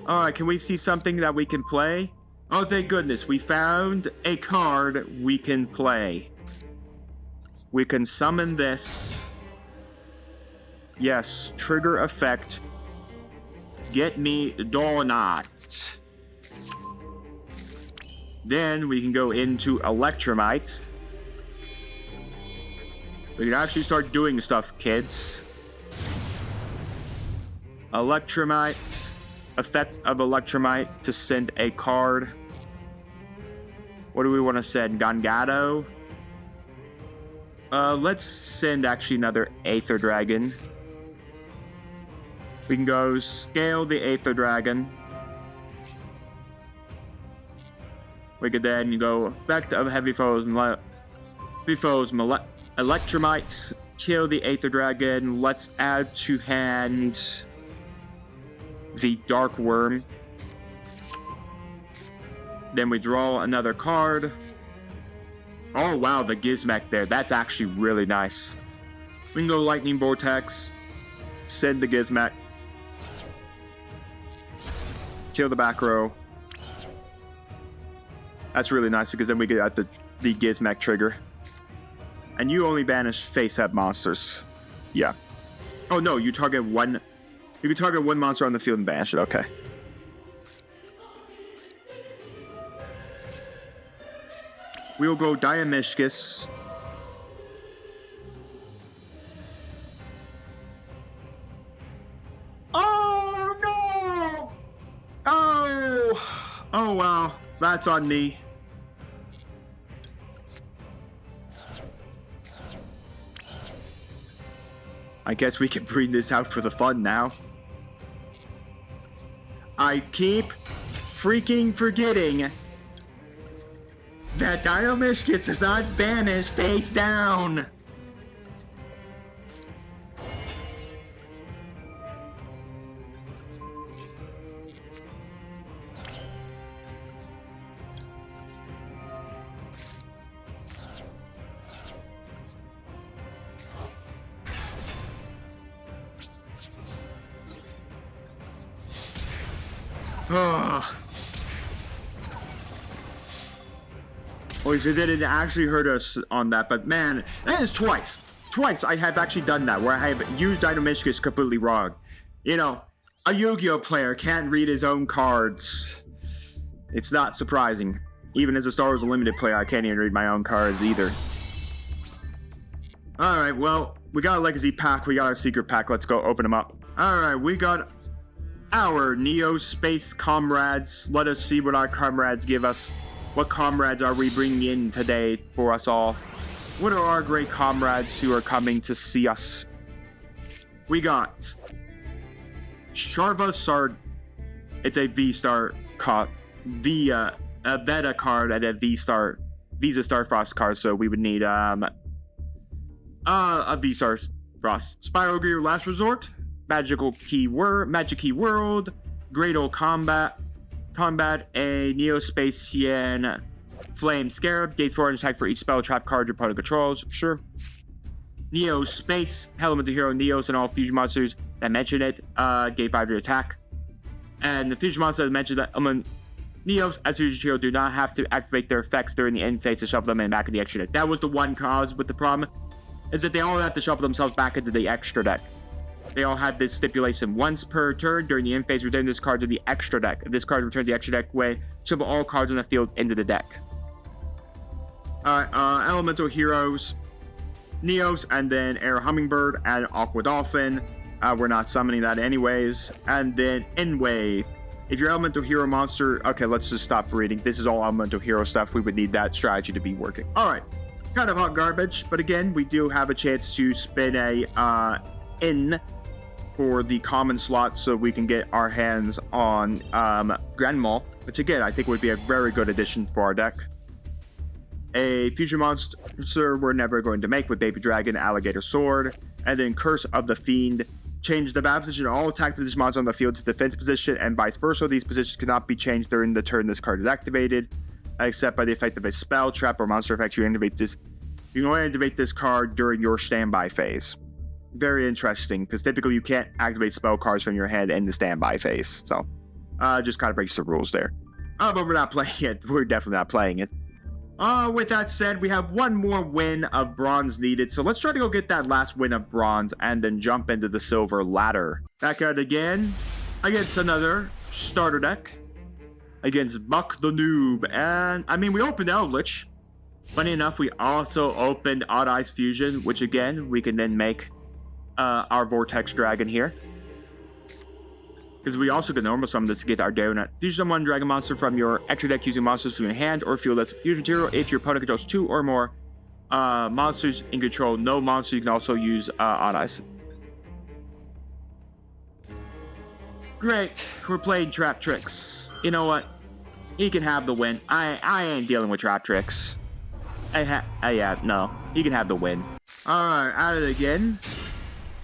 Alright, can we see something that we can play? Oh, thank goodness, we found a card we can play. We can summon this. Yes, trigger effect. Get me Donut. Then we can go into Electromite. We can actually start doing stuff, kids. Electromite. Effect of Electromite to send a card. What do we want to send? Gongado? Let's send actually another Aether Dragon. We can go scale the Aether Dragon. We could then go effect of heavy foes, Electromite, kill the Aether Dragon. Let's add to hand the Dark Worm. Then we draw another card. Oh wow, the Gizmek there. That's actually really nice. We can go Lightning Vortex. Send the Gizmek. Kill the back row. That's really nice because then we get at the Gizmek trigger. And you only banish face-up monsters. Yeah. Oh no, you target one. You can target one monster on the field and banish it. Okay. We'll go Diamishkus. Oh no! Oh wow, that's on me. I guess we can bring this out for the fun now. I keep freaking forgetting that Diamishkus does not banish face down. Oh, so they didn't actually hurt us on that, but man, that is twice. Twice I have actually done that, where I have used Diamishkus completely wrong. You know, a YuGiOh player can't read his own cards. It's not surprising. Even as a Star Wars Unlimited player, I can't even read my own cards either. Alright, well, we got a Legacy pack, we got our Secret pack, let's go open them up. Alright, we got our Neo Space comrades. Let us see what our comrades give us. What comrades are we bringing in today for us all? What are our great comrades who are coming to see us? We got Sharva Sard. It's a V-Star card. A Beta card and a V-Star. Visa Starfrost card, so we would need a V-Star Frost. Spiral Gear Last Resort. Magic Key World, Great Old Combat, a Neo-Spacian Flame Scarab, gates 4 and attack for each spell trap card your opponent controls, sure. Neo Space, Elemental Hero Neos and all fusion monsters that mention it, gate 5 to attack. And the fusion monsters that mention that Neos as fusion hero do not have to activate their effects during the end phase to shuffle them in back of the extra deck. That was the one cause with the problem, is that they all have to shuffle themselves back into the extra deck. They all have this stipulation. Once per turn during the end phase, return this card to the extra deck. If this card returns the extra deck way, shuffle all cards on the field into the deck. Alright, Elemental Heroes, Neos, and then Air Hummingbird and Aqua Dolphin. We're not summoning that anyways. And then Enwave. If your Elemental Hero monster... Okay, let's just stop reading. This is all Elemental Hero stuff. We would need that strategy to be working. Alright, kind of hot garbage. But again, we do have a chance to spin a... in for the common slot so we can get our hands on Grand Maul, which again I think would be a very good addition for our deck. A future monster we're never going to make with Baby Dragon, Alligator Sword, and then Curse of the Fiend. Change the battle position of all attack position monsters on the field to defense position, and vice versa. These positions cannot be changed during the turn this card is activated, except by the effect of a spell, trap, or monster effect. You can only activate this card during your standby phase. Very interesting, because typically you can't activate spell cards from your hand in the standby phase. So, just kind of breaks the rules there. But we're not playing it. We're definitely not playing it. With that said, we have one more win of bronze needed. So let's try to go get that last win of bronze and then jump into the silver ladder. Back out again against another starter deck. Against Buck the Noob. And, I mean, we opened Eldritch. Funny enough, we also opened Odd Eyes Fusion, which again, we can then make our Vortex Dragon here. Because we also can normal summon this to get our donut. Fusion summon dragon monster from your extra deck using monsters from your hand or field that's fusion material. If your opponent controls 2 or more monsters in control, no monster, you can also use Odd Eyes. Great, we're playing Trap Tricks. You know what? He can have the win. I ain't dealing with Trap Tricks. Yeah, no. He can have the win. Alright, at it again.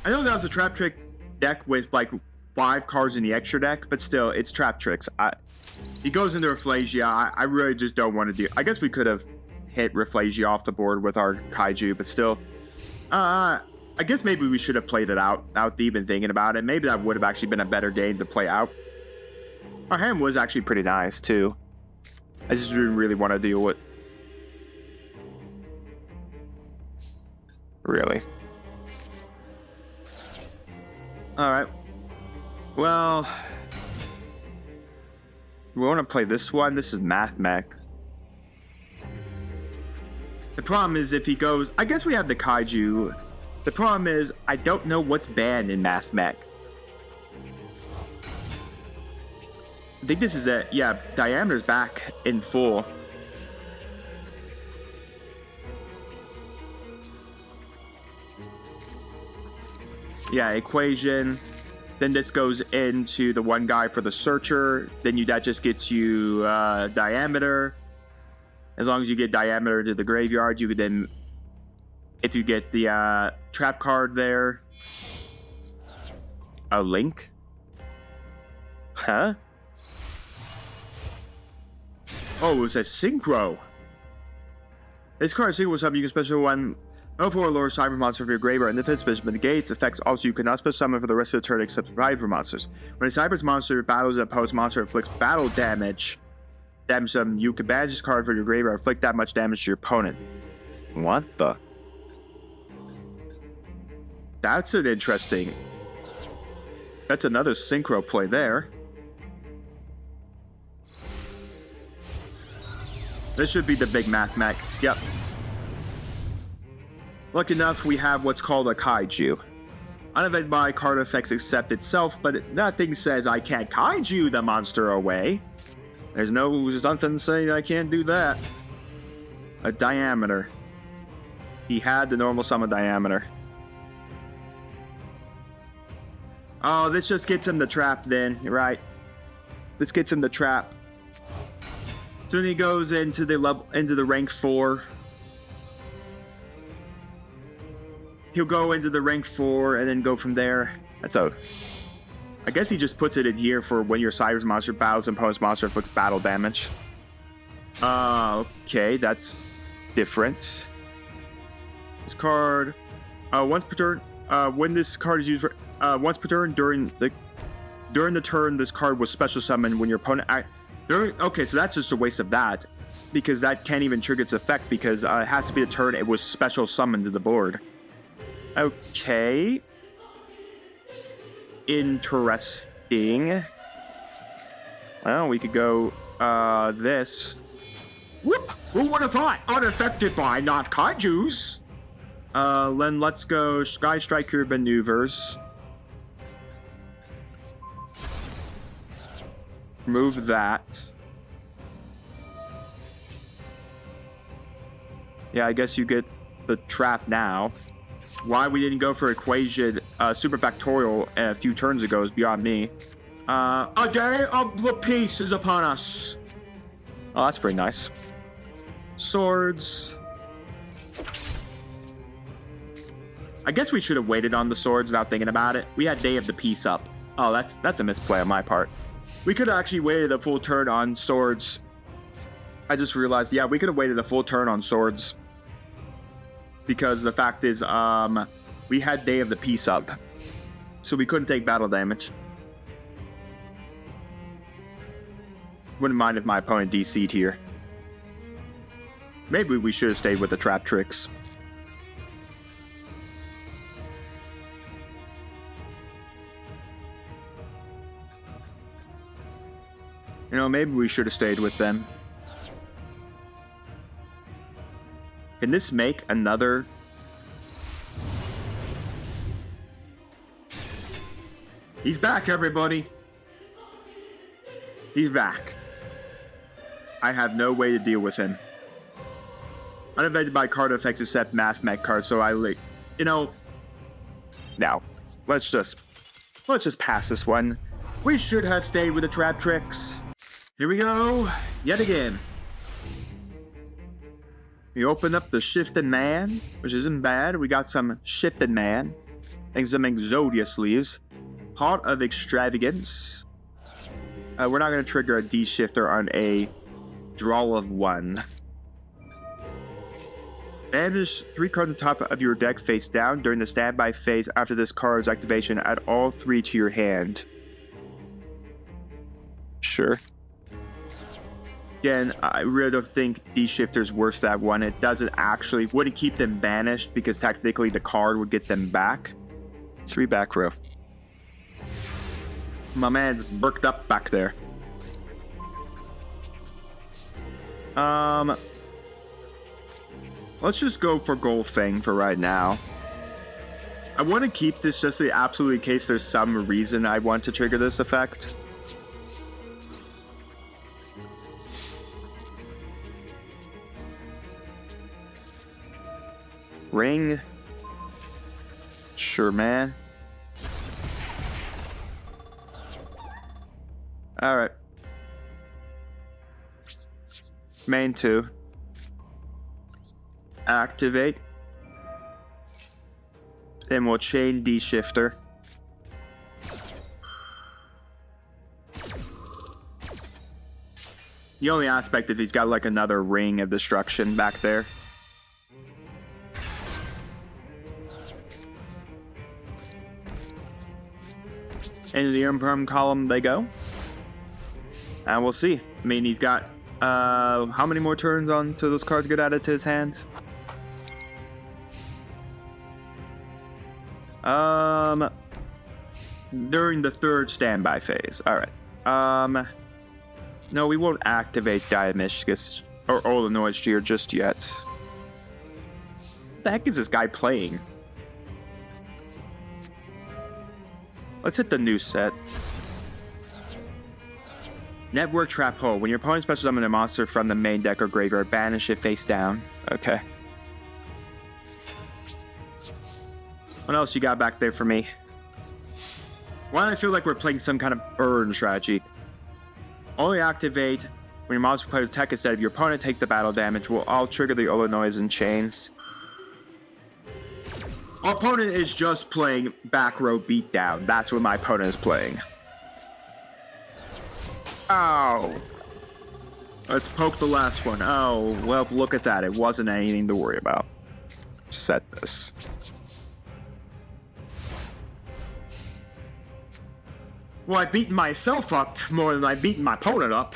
I know that was a Trap Trick deck with like 5 cards in the extra deck, but still, it's Trap Tricks. He goes into Rafflesia. I really just don't want to do. I guess we could have hit Rafflesia off the board with our Kaiju, but still. I guess maybe we should have played it out even thinking about it. Maybe that would have actually been a better game to play out. Our hand was actually pretty nice, too. I just didn't really want to deal with. Really. Alright. Well, we want to play this one. This is Math Mech. The problem is if he goes... I guess we have the Kaiju. The problem is I don't know what's banned in Math Mech. I think this is it. Yeah, Diameter's back in full. Yeah, Equation... Then this goes into the one guy for the Searcher. Then that just gets you Diameter. As long as you get Diameter to the graveyard, you could then, if you get the trap card there, a Link. Huh? Oh, it says Synchro. This card is synchro with something you can special one. No for lower cyber monster for your graveyard, and defense position negates effects. Also, you cannot special summon for the rest of the turn except survivor monsters. When a cyber's monster battles an opposed monster, inflicts battle damage. Damage them. You can banish this card for your graveyard, inflict that much damage to your opponent. What the? That's an interesting. That's another synchro play there. This should be the big Math Mech. Yep. Lucky enough, we have what's called a Kaiju. Unaffected by card effects except itself, but nothing says I can't Kaiju the monster away. There's nothing saying I can't do that. A Diameter. He had the normal summon Diameter. Oh, this just gets him the trap then, right? This gets him the trap. So then he goes into the rank 4. He'll go into the rank 4 and then go from there. I guess he just puts it in here for when your Cyber's monster battles and opponent's monster inflicts battle damage. Okay, that's different. This card, once per turn, when this card is used for, once per turn during the turn, this card was special summoned when your opponent okay, so that's just a waste of that, because that can't even trigger its effect because it has to be a turn it was special summoned to the board. Okay. Interesting. Well, we could go this. Whoop! Who would have thought? Unaffected by not Kaijus. Then let's go Sky Striker Maneuvers. Move that. Yeah, I guess you get the trap now. Why we didn't go for Equation Super Factorial a few turns ago is beyond me. A day of the peace is upon us. Oh, that's pretty nice. Swords. I guess we should have waited on the swords without thinking about it. We had Day of the Peace up. Oh, that's a misplay on my part. We could have actually waited a full turn on swords. I just realized, yeah, we could have waited a full turn on swords. Because the fact is, we had Day of the Peace up. So we couldn't take battle damage. Wouldn't mind if my opponent DC'd here. Maybe we should have stayed with the trap tricks. You know, maybe we should have stayed with them. Can this make another? He's back, everybody. He's back. I have no way to deal with him. Unaffected by card effects except math mech cards, so you know. Now, let's just pass this one. We should have stayed with the trap tricks. Here we go, yet again. We open up the Shifted Man, which isn't bad. We got some Shifted Man and some Exodia sleeves. Heart of Extravagance. We're not going to trigger a D-Shifter on a draw of 1. Banish 3 cards on top of your deck face down during the standby phase after this card's activation. Add all 3 to your hand. Sure. Again, I really don't think D-Shifter's worth that one. It wouldn't keep them banished because technically the card would get them back. 3 back row. My man's burked up back there. Let's just go for Goldfang for right now. I want to keep this just absolutely in case there's some reason I want to trigger this effect. Ring. Sure, man. Alright. Main 2. Activate. Then we'll chain D-Shifter. The only aspect is he's got like another ring of destruction back there. Into the Imperm column they go. And we'll see. I mean, he's got how many more turns on till those cards get added to his hand? During the 3rd standby phase. Alright. No, we won't activate Diamishkus or Illinois Gear just yet. What the heck is this guy playing? Let's hit the new set. Network Trap Hole. When your opponent special summons a monster from the main deck or graveyard, banish it face down. Okay. What else you got back there for me? Why do I feel like we're playing some kind of burn strategy? Only activate when your monster player attack instead of your opponent takes the battle damage. I'll trigger the Illinois and chains. Our opponent is just playing back row beatdown. That's what my opponent is playing. Ow. Let's poke the last one. Oh, well, look at that. It wasn't anything to worry about. Set this. Well, I beat myself up more than I beat my opponent up.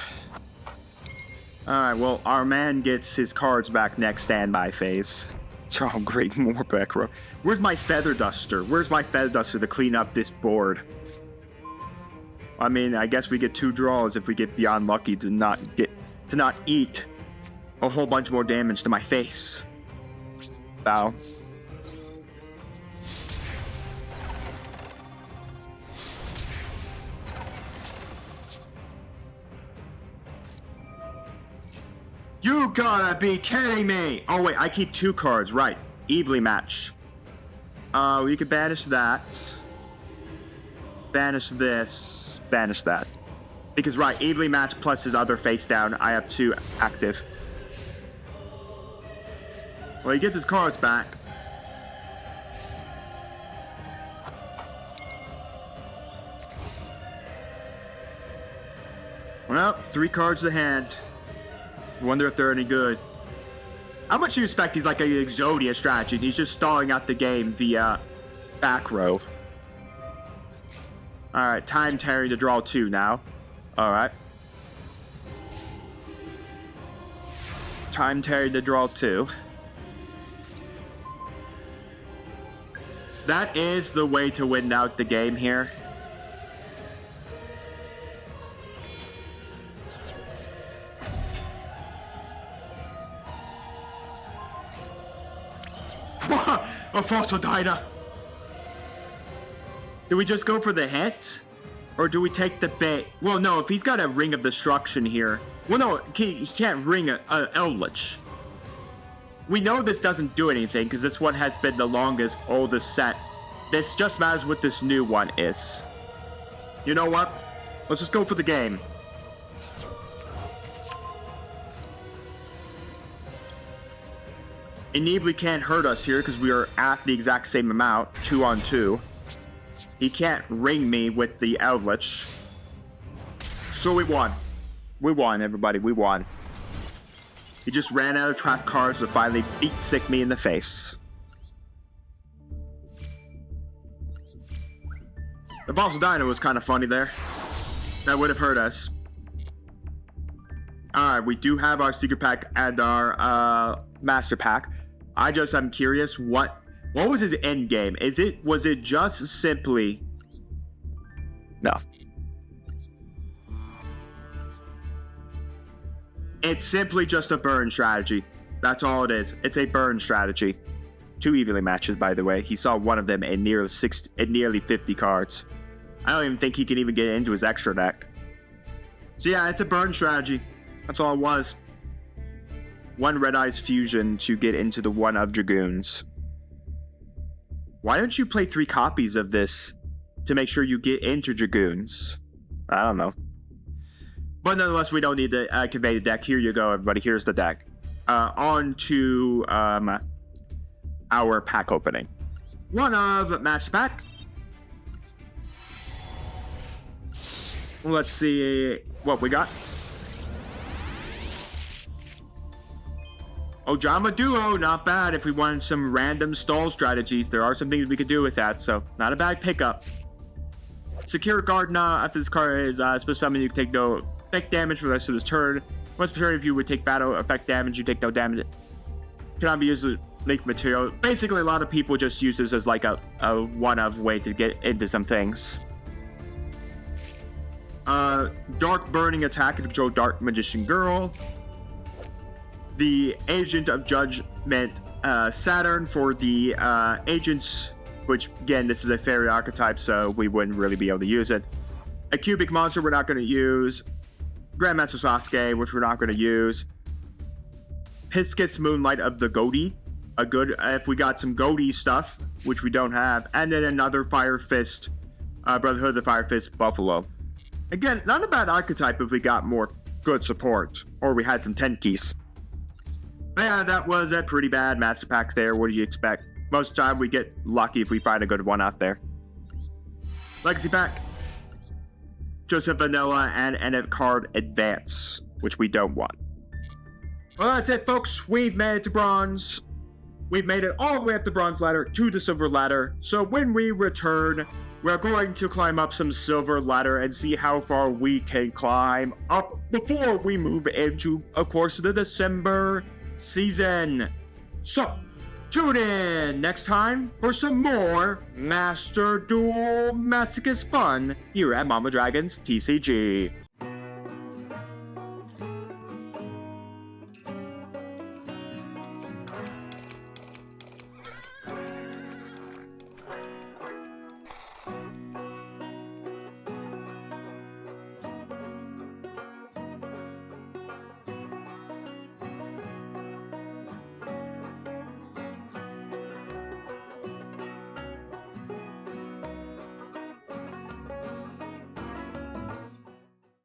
Alright, well, our man gets his cards back next standby phase. Oh, great, more back row. Where's my Feather Duster? Where's my Feather Duster to clean up this board? I mean, I guess we get 2 draws if we get beyond lucky to not eat a whole bunch more damage to my face. Bow. You gotta be kidding me! Oh wait, I keep 2 cards, right. Evenly match. We could banish that. Banish this. Banish that. Because right, evenly match plus his other face down, I have 2 active. Well, he gets his cards back. Well, 3 cards to hand. Wonder if they're any good. How much do you expect he's like a Exodia strategy? He's just stalling out the game via back row. Alright, time Terry to draw 2 now. Alright. Time Terry to draw 2. That is the way to win out the game here. A fossil diner. Do we just go for the hit? Or do we take the bait? Well, no, if he's got a Ring of Destruction here. Well, no, he can't ring a Eldritch. We know this doesn't do anything because this one has been the longest, oldest set. This just matters what this new one is. You know what? Let's just go for the game. Enably can't hurt us here because we are at the exact same amount, 2 on 2. He can't ring me with the Eldritch. So we won. We won, everybody. We won. He just ran out of trap cards to finally beat Sick me in the face. The Fossil Dino was kind of funny there. That would have hurt us. Alright, we do have our secret pack and our master pack. I'm curious, what was his end game? Was it just simply... No. It's simply just a burn strategy. That's all it is. It's a burn strategy. 2 evenly matches, by the way. He saw one of them in nearly 50 cards. I don't even think he can even get into his extra deck. So yeah, it's a burn strategy. That's all it was. 1 Red Eyes Fusion to get into the 1 of Dragoons. Why don't you play 3 copies of this to make sure you get into Dragoons? I don't know. But nonetheless, we don't need to convey the deck. Here you go, everybody. Here's the deck. On to our pack opening. 1 of Master Pack. Let's see what we got. Ojama Duo, not bad. If we wanted some random stall strategies, there are some things we could do with that, so not a bad pickup. Secure Gardna. After this card is special summon, you can take no effect damage for the rest of this turn. Once per turn, if you would take battle effect damage, you take no damage. Cannot be used as link material. Basically, a lot of people just use this as like a one-of way to get into some things. Dark Burning attack if you control Dark Magician Girl. The Agent of Judgment Saturn for the agents, which again, this is a fairy archetype, so we wouldn't really be able to use it. A cubic monster we're not going to use. Grandmaster Sasuke, which we're not going to use. Piscus Moonlight of the Goatee. A good, if we got some Goatee stuff, which we don't have. And then another Fire Fist, Brotherhood of the Fire Fist Buffalo. Again, not a bad archetype if we got more good support, or we had some 10 keys. But yeah, that was a pretty bad master pack there. What do you expect? Most of the time we get lucky if we find a good one out there. Legacy pack. Just a vanilla and an card advance, which we don't want. Well, that's it, folks. We've made it to bronze. We've made it all the way up the bronze ladder to the silver ladder. So when we return, we're going to climb up some silver ladder and see how far we can climb up before we move into, of course, the December season. So, tune in next time for some more Master Duel Masochist fun here at Mama Dragon's TCG.